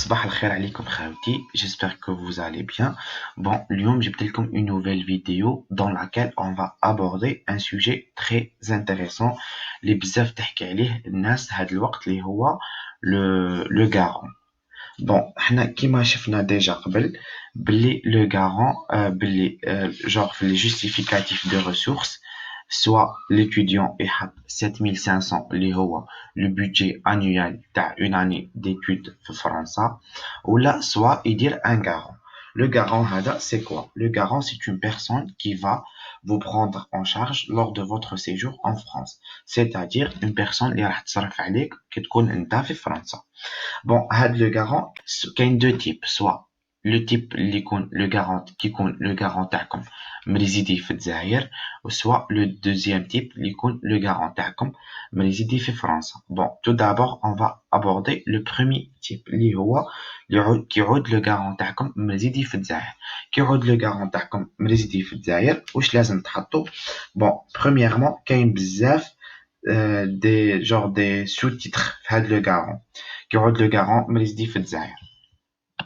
صباح الخير عليكم خاوتي, j'espère que vous allez bien. Bon, اليوم جبت لكم une nouvelle vidéo dans laquelle on va aborder un sujet très intéressant اللي بزاف تحكي عليه الناس هاد الوقت اللي هو le garant. Bon, حنا كيما شفنا déjà قبل باللي le garant باللي genre في les justificatifs de ressources soit l'étudiant يحط 7500 اللي هو le budget annuel تاع une année d'études في فرنسا ولا soit يدير un garant. Le garant هذا c'est quoi? Le garant c'est une personne qui va vous prendre en charge lors de votre séjour en France. C'est-à-dire une personne اللي راح تصرف عليك كي تكون انت في فرنسا. Bon, le garant, il y a deux types, soit le type le garant qui compte le garant تاعكم مريزيدي في الجزائر, ou soit le deuxième type le garant تاعكم مريزيدي في فرنسا. Bon, tout d'abord, on va aborder le premier type اللي هو كيعود le garant تاعكم مريزيدي في الجزائر. كيعود le garant تاعكم مريزيدي في الجزائر واش لازم تحطوا؟ Bon, premièrement, كاين بزاف des sous-titres في هاد le garant. Le garant مريزدي في الجزائر.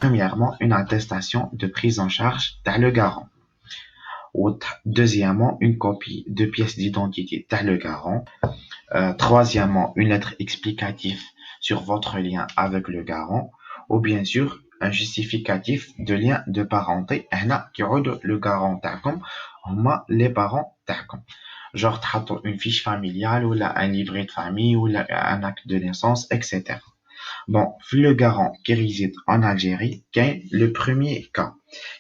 Premièrement, une attestation de prise en charge تاع le garant. Deuxièmement, une copie de pièce d'identité تاع le garant. Troisièmement, une lettre explicative sur votre lien avec le garant. Ou bien sûr, un justificatif de lien de parenté. هنا كيعود le garant تاعكم هما les parents تاعكم. Genre تحطوا une fiche familiale ou un livret de famille ou un acte de naissance, etc. Bon, le garant qui réside en Algérie, le premier cas,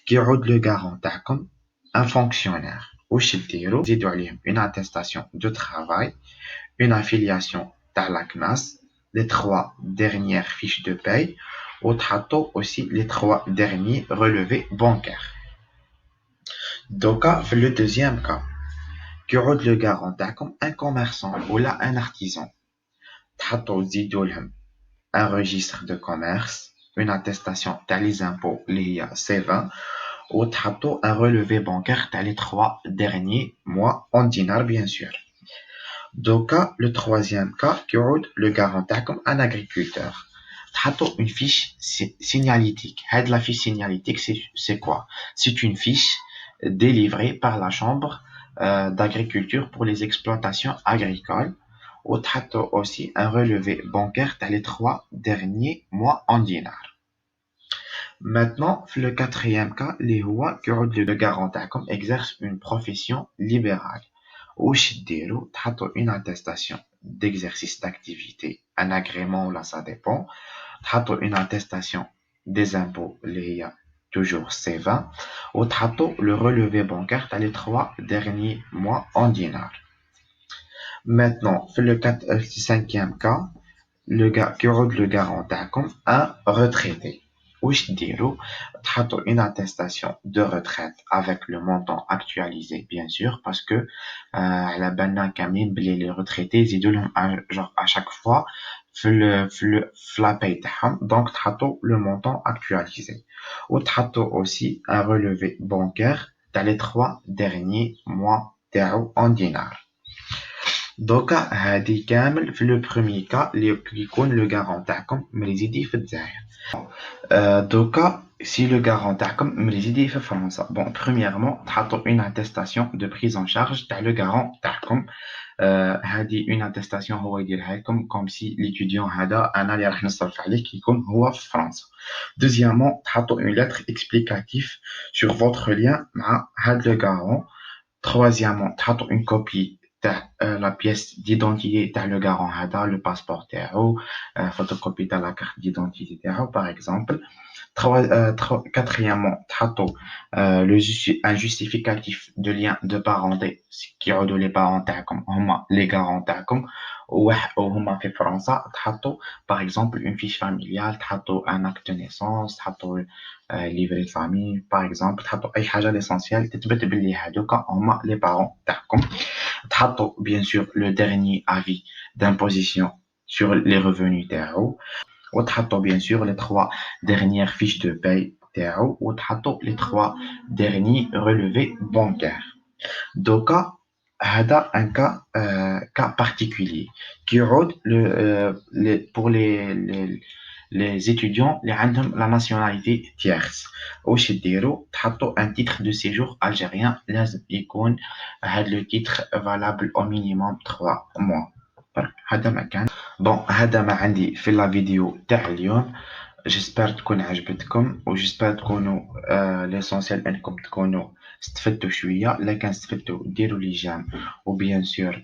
qui rôde le garant comme un fonctionnaire. Ou chez une attestation de travail, une affiliation à la CNAS, les trois dernières fiches de paye, ou aussi les trois derniers relevés bancaires. Donc, le deuxième cas, qui rôde le garant comme un commerçant ou là un artisan. Un registre de commerce, une attestation dans les impôts, les C20, ou un relevé bancaire dans les 3 derniers mois en dinars, bien sûr. Donc, le troisième cas, qui est le garant comme un agriculteur. Une fiche signalétique. La fiche signalétique, c'est quoi? C'est une fiche délivrée par la Chambre d'agriculture pour les exploitations agricoles. Ou aussi un relevé bancaire dans les 3 derniers mois en dinars. Maintenant, le quatrième cas, le garant exerce une profession libérale. Ou une attestation d'exercice d'activité, un agrément là ça dépend. Une attestation des impôts, toujours C20. Ou le relevé bancaire dans les 3 derniers mois en dinars. Maintenant, le cinquième cas, le garant comme un retraité. Une attestation de retraite avec le montant actualisé, bien sûr, parce que les retraités, genre à chaque fois, la paye, donc le montant actualisé. Ou aussi un relevé bancaire dans les 3 derniers mois en dinars. Donc, هذه كامل في le premier cas اللي يكون le garant تاعكم مريزيدي في الجزائر. Donc, si le garant تاعكم مريزيدي في فرنسا. Bon, premièrement, تحطوا une attestation de prise en charge تاع le garant تاعكم. هذه une attestation هو يديرها لكم comme si l'étudiant هذا أنا اللي راح نصرف عليه كي يكون هو في فرنسا. Deuxièmement, تحطوا une lettre explicative sur votre lien مع هذا le garant. Troisièmement, تحطوا une copie la pièce d'identité dans le garant هذا, le passeport تاعو, photocopie de la carte d'identité تاعو, par exemple. Quatrièmement, تحطوا un justificatif de lien de parenté qui رودوا les parents تاعكم هما les garants تاعكم وهما في فرنسا. تحطوا par exemple une fiche familiale, تحطوا un acte de naissance, تحطوا livret de famille, par exemple. تحطوا اي حاجه l'essentiel تثبت باللي هذوك هما les parents تاعكم. تحطوا bien sûr le dernier avis d'imposition sur les revenus تاعو. وتحطوا bien sûr les 3 dernières fiches de paye تاعو. وتحطوا les 3 derniers relevés bancaires. Donc, هذا un cas particulier qui rôde pour les étudiants اللي عندهم la nationalité tierce. واش ديروا تحطوا un titre de séjour algérien لازم يكون هذا le titre valable au minimum 3 mois. هذا ما كان. هذا ما عندي في لا فيديو تاع اليوم. جيسبر تكون عجبتكم وجيسبر تكونوا ليسونسيال انكم تكونوا استفدتوا شويه. الا كان استفدتوا ديروا لي جيم وبيان سور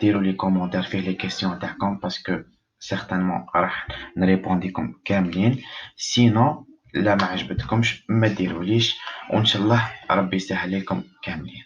ديروا لي كومونتير فيه لي كيسيون تاعكم باسكو سيغتانمون راح نريبونديكم كاملين. سينو لا ما عجبتكمش ما ديروليش وان شاء الله ربي يسهل لكم كاملين.